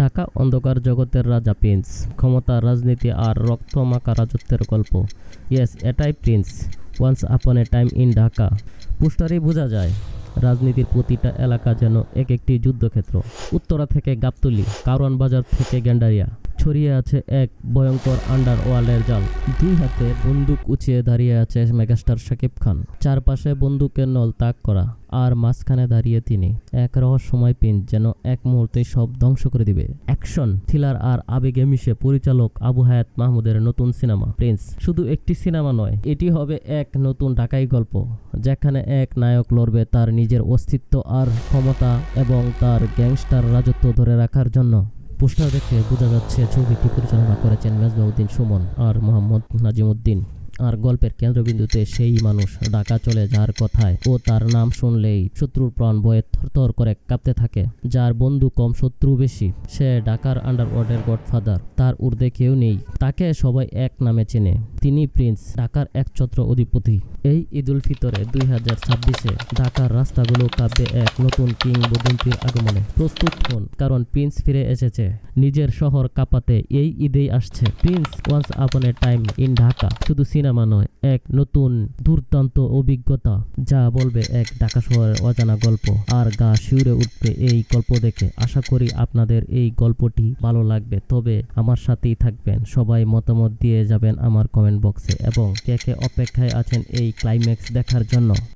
ঢাকা অন্ধকার জগতের রাজা প্রিন্স, ক্ষমতা, রাজনীতি আর রক্তমাখা রাজত্বের গল্প। ইয়েস, এটাই prince once upon a time in Dhaka. পোস্টারেই বোঝা যায় রাজনীতির প্রতিটা এলাকা যেন এক একটি যুদ্ধক্ষেত্র। উত্তরা থেকে গাবতলী, কারওয়ান বাজার থেকে গেন্ডারিয়া ছড়িয়ে আছে এক ভয়ঙ্কর আন্ডারওয়ার্ল্ডের জাল। দুই হাতে বন্দুক উঁচিয়ে দাঁড়িয়ে আছে মেগাস্টার শাকিব খান, চারপাশে বন্দুকের নল তাক করা, আর মাঝখানে দাঁড়িয়ে তিনি। এক রহস্যময় প্রিন্স যেন এক মুহূর্তেই সব ধ্বংস করে দিবে। অ্যাকশন, থ্রিলার আর আবেগে মিশে পরিচালক আবু হায়াত মাহমুদের নতুন সিনেমা প্রিন্স শুধু একটি সিনেমা নয়, এটি হবে এক নতুন ঢাকাই গল্প, যেখানে এক নায়ক লড়বে তার নিজের অস্তিত্ব আর ক্ষমতা এবং তার গ্যাংস্টার রাজত্ব ধরে রাখার জন্য। পোস্টার দেখে বোঝা যাচ্ছে ছবিটি পরিচালনা করেছেন মেজবাউদ্দিন সুমন আর মোহাম্মদ নাজিমুদ্দিন। আর গল্পের কেন্দ্রবিন্দুতে সেই মানুষ ঢাকা চলে যার কথায় ও তার নাম শুনলেই শত্রুর প্রাণ ভয়ে থরথর করে কাঁপতে থাকে, যার বন্ধু কম শত্রু বেশি। সে ঢাকার আন্ডারওয়ার্ল্ডের গডফাদার, তার ঊর্ধ্বে কেউ নেই, তাকে সবাই এক নামে চেনে। তিনি প্রিন্স, ঢাকার একছত্র অধিপতি। এই ঈদুল ফিতরে 2026-এ ঢাকার রাস্তাগুলো কাঁপবে এক নতুন কিংবদন্তির আগমনে। প্রস্তুত হন, কারণ প্রিন্স ফিরে এসেছে নিজের শহর কাঁপাতে। এই ঈদেই আসছে Prince once upon a time in Dhaka. শুধু সিনেমা নয়, এক নতুন দুর্দান্ত অভিজ্ঞতা যা বলবে এক ঢাকা শহরের অজানা গল্প। আর গা শিউরে উঠবে এই গল্প দেখে। আশা করি আপনাদের এই গল্পটি ভালো লাগবে। তবে আমার সাথেই থাকবেন, সবাই মতামত দিয়ে যাবেন আমার কমেন্ট বক্সে, এবং কে কে অপেক্ষায় আছেন এই ক্লাইম্যাক্স দেখার জন্য।